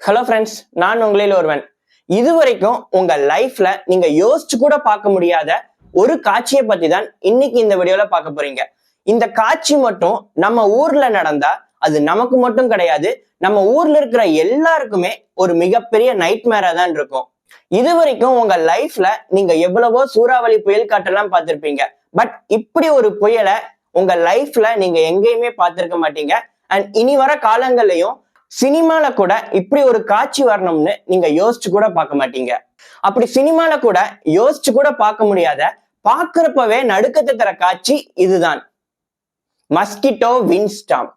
Hello friends, நான் உங்களில் ஒருவன். இதுவரைக்கும் உங்க லைஃப்ல நீங்க யோசிச்சு கூட பார்க்க முடியாத ஒரு காட்சியை பத்தி தான் இன்னைக்கு இந்த வீடியோல பார்க்க போறீங்க. இந்த காட்சி மட்டும் நம்ம ஊர்ல நடந்தா அது நமக்கு மட்டும் கிடையாது, நம்ம ஊர்ல இருக்கிற எல்லாருக்குமே ஒரு மிகப்பெரிய நைட்மேரா தான் இருக்கும். இதுவரைக்கும் உங்க லைஃப்ல நீங்க எவ்வளவோ சூறாவளி புயல் காட்டெல்லாம் பார்த்திருப்பீங்க. பட் இப்படி ஒரு புயலை உங்க லைஃப்ல நீங்க எங்கேயுமே பார்த்திருக்க மாட்டீங்க. அண்ட் இனி வர காலங்கள்லயும் சினிமால கூட இப்படி ஒரு காட்சி வரணும்னு நீங்க யோசிச்சு கூட பார்க்க மாட்டீங்க. அப்படி சினிமால கூட யோசிச்சு கூட பார்க்க முடியாத, பார்க்கிறப்பவே நடுக்கத்தை தர காட்சி இதுதான், மஸ்கிட்டோ விண்ட் ஸ்டார்ம்.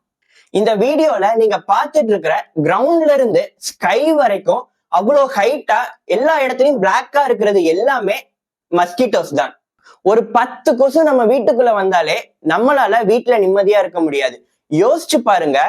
இந்த வீடியோல நீங்க பார்த்துட்டு இருக்கிற கிரவுண்ட்ல இருந்து ஸ்கை வரைக்கும் அவ்வளோ ஹைட்டா எல்லா இடத்துலயும் பிளாக்கா இருக்கிறது எல்லாமே மஸ்கிட்டோஸ் தான். ஒரு 10 கொசு நம்ம வீட்டுக்குள்ள வந்தாலே நம்மளால வீட்டுல நிம்மதியா இருக்க முடியாது. யோசிச்சு பாருங்க,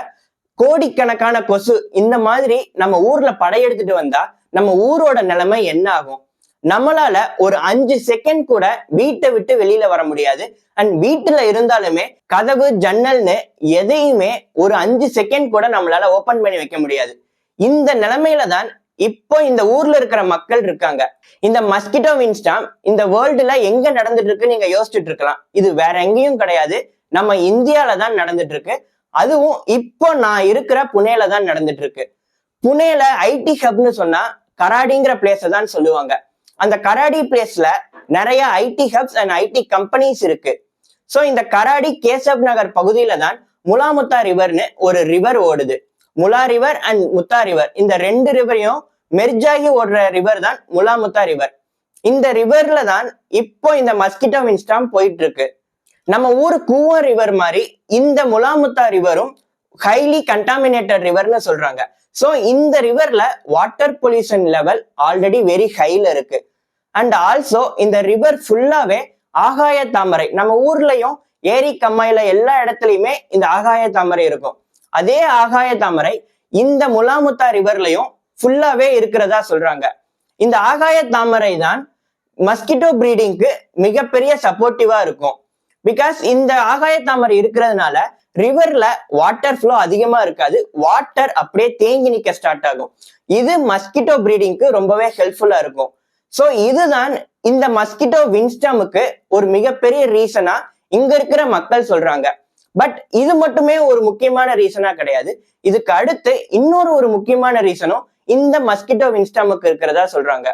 கோடிக்கணக்கான கொசு இந்த மாதிரி நம்ம ஊர்ல படையெடுத்துட்டு வந்தா நம்ம ஊரோட நிலைமை என்ன ஆகும்? நம்மளால ஒரு 5 செகண்ட் கூட வீட்டை விட்டு வெளியில வர முடியாது. அண்ட் வீட்டுல இருந்தாலுமே கதவு ஜன்னல்னு எதையுமே ஒரு 5 செகண்ட் கூட நம்மளால ஓபன் பண்ணி வைக்க முடியாது. இந்த நிலைமையில தான் இப்போ இந்த ஊர்ல இருக்கிற மக்கள் இருக்காங்க. இந்த மஸ்கிட்டோ விண்ட் ஸ்டார்ம் இந்த வேர்ல்டுல எங்க நடந்துட்டு இருக்கு நீங்க யோசிச்சுட்டு இருக்கலாம். இது வேற எங்கேயும் கிடையாது, நம்ம இந்தியால தான் நடந்துட்டு இருக்கு. அதுவும் இப்போ நான் இருக்கிற புனேல தான் நடந்துட்டு இருக்கு. புனேல ஐடி ஹப்னு சொன்னா கராடிங்கிற பிளேஸை தான் சொல்லுவாங்க. அந்த கராடி பிளேஸ்ல நிறைய IT hubs and IT companies இருக்கு. ஸோ இந்த கராடி கேசப் நகர் பகுதியில தான் முலா முத்தா ரிவர்னு ஒரு ரிவர் ஓடுது. Mula river and Mutha river, இந்த 2 ரிவரையும் மெர்ஜாகி ஓடுற ரிவர் தான் முலா முத்தா ரிவர். இந்த ரிவர்ல தான் இப்போ இந்த மஸ்கிட்டோ விண்ட் ஸ்டார்ம் போயிட்டு இருக்கு. நம்ம ஊரு கூவம் ரிவர் மாதிரி இந்த முலா முத்தா ரிவரும் ஹைலி கண்டாமினேட்டட் ரிவர்னு சொல்றாங்க. ஸோ இந்த ரிவர்ல water pollution level already very ஹைல இருக்கு. அண்ட் ஆல்சோ இந்த ரிவர் ஃபுல்லாவே ஆகாய தாமரை. நம்ம ஊர்லயும் ஏரி கம்மாயில எல்லா இடத்துலயுமே இந்த ஆகாய தாமரை இருக்கும். அதே ஆகாய தாமரை இந்த முலாமுத்தா ரிவர்லயும் ஃபுல்லாவே இருக்கிறதா சொல்றாங்க. இந்த ஆகாய தாமரை தான் மஸ்கிட்டோ பிரீடிங்க்கு மிகப்பெரிய சப்போர்ட்டிவா இருக்கும். பிகாஸ் இந்த ஆகாய தாமரை இருக்கிறதுனால ரிவர்ல வாட்டர் ஃப்ளோ அதிகமா இருக்காது, வாட்டர் அப்படியே தேங்கி நிக்க ஸ்டார்ட் ஆகும். இது மஸ்கிட்டோ பிரீடிங்க்கு ரொம்பவே ஹெல்ப்ஃபுல்லா இருக்கும். ஸோ இதுதான் இந்த மஸ்கிட்டோ விண்ட் ஸ்டார்முக்கு ஒரு மிகப்பெரிய ரீசனா இங்க இருக்கிற மக்கள் சொல்றாங்க. பட் இது மட்டுமே ஒரு முக்கியமான ரீசனா கிடையாது. இதுக்கு அடுத்து இன்னொரு ஒரு முக்கியமான ரீசனும் இந்த மஸ்கிட்டோ விண்ட் ஸ்டார்முக்கு இருக்கிறதா சொல்றாங்க.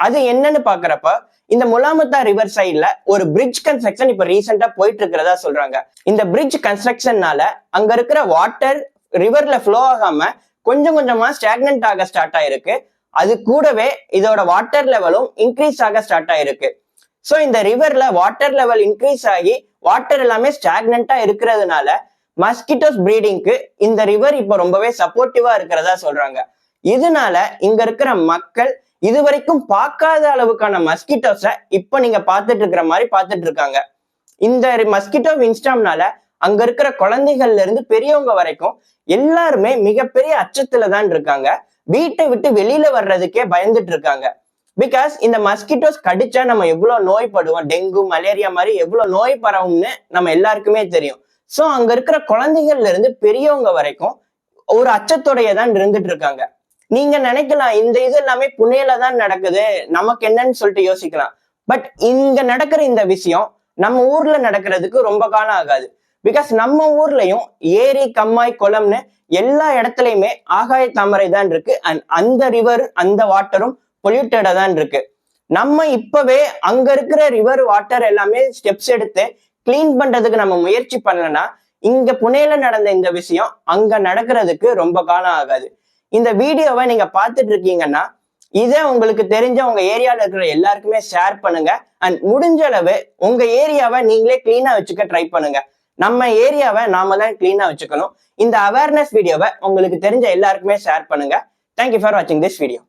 அது என்னன்னு பாக்குறப்ப இந்த முலாமுத்தா ரிவர் சைட்ல ஒரு பிரிட்ஜ் கன்ஸ்ட்ரக்ஷன் இப்ப ரீசெண்டா போயிட்டு இருக்கிறதா சொல்றாங்க. இந்த பிரிட்ஜ் கன்ஸ்ட்ரக்ஷன்னால அங்க இருக்கிற வாட்டர் ரிவர்ல ஃப்ளோ ஆகாம கொஞ்சம் கொஞ்சமா ஸ்டாக்னன்ட் ஆக ஸ்டார்ட் ஆயிருக்கு. அது கூடவே இதோட வாட்டர் லெவலும் இன்க்ரீஸ் ஆக ஸ்டார்ட் ஆயிருக்கு. ஸோ இந்த ரிவர்ல வாட்டர் லெவல் இன்க்ரீஸ் ஆகி வாட்டர் எல்லாமே ஸ்டாக்னண்டா இருக்கிறதுனால மஸ்கிட்டோஸ் பிரீடிங்க்கு இந்த ரிவர் இப்போ ரொம்பவே சப்போர்ட்டிவா இருக்கிறதா சொல்றாங்க. இதனால இங்க இருக்கிற மக்கள் இதுவரைக்கும் பார்க்காத அளவுக்கான மஸ்கிட்டோஸை இப்ப நீங்க பார்த்துட்டு இருக்கிற மாதிரி பார்த்துட்டு இருக்காங்க. இந்த மஸ்கிட்டோ விண்ட் ஸ்டார்ம்னால அங்க இருக்கிற குழந்தைகள்ல இருந்து பெரியவங்க வரைக்கும் எல்லாருமே மிகப்பெரிய அச்சத்துல தான் இருக்காங்க. வீட்டை விட்டு வெளியில வர்றதுக்கே பயந்துட்டு இருக்காங்க. பிகாஸ் இந்த மஸ்கிட்டோஸ் கடிச்சா நம்ம எவ்வளவு நோய்படுவோம், டெங்கு மலேரியா மாதிரி எவ்வளவு நோய் பரவும்னு நம்ம எல்லாருக்குமே தெரியும். ஸோ அங்க இருக்கிற குழந்தைகள்ல இருந்து பெரியவங்க வரைக்கும் ஒரு அச்சத்தோடைய தான் இருந்துட்டு இருக்காங்க. நீங்க நினைக்கலாம் இந்த இது எல்லாமே புனேல தான் நடக்குது, நமக்கு என்னன்னு சொல்லிட்டு யோசிக்கலாம். பட் இங்க நடக்கிற இந்த விஷயம் நம்ம ஊர்ல நடக்கிறதுக்கு ரொம்ப காலம் ஆகாது. பிகாஸ் நம்ம ஊர்லயும் ஏரி கம்மாய் குளம்னு எல்லா இடத்துலயுமே ஆகாய தாமரை தான் இருக்கு. அண்ட் அந்த ரிவர் அந்த வாட்டரும் பொல்யூட்டடா தான் இருக்கு. நம்ம இப்பவே அங்க இருக்கிற ரிவர் வாட்டர் எல்லாமே ஸ்டெப்ஸ் எடுத்து கிளீன் பண்றதுக்கு நம்ம முயற்சி பண்ணலன்னா இங்க புனேல நடந்த இந்த விஷயம் அங்க நடக்கிறதுக்கு ரொம்ப காலம் ஆகாது. இந்த வீடியோவை நீங்க பார்த்துட்டு இருக்கீங்கன்னா இதை உங்களுக்கு தெரிஞ்ச உங்க ஏரியால இருக்கிற எல்லாருக்குமே ஷேர் பண்ணுங்க. அண்ட் முடிஞ்ச அளவு உங்க ஏரியாவை நீங்களே கிளீனா வச்சுக்க ட்ரை பண்ணுங்க. நம்ம ஏரியாவை நாம தான் கிளீனா வச்சுக்கணும். இந்த அவேர்னஸ் வீடியோவை உங்களுக்கு தெரிஞ்ச எல்லாருக்குமே ஷேர் பண்ணுங்க. தேங்க்யூ ஃபார் வாட்சிங் திஸ் வீடியோ.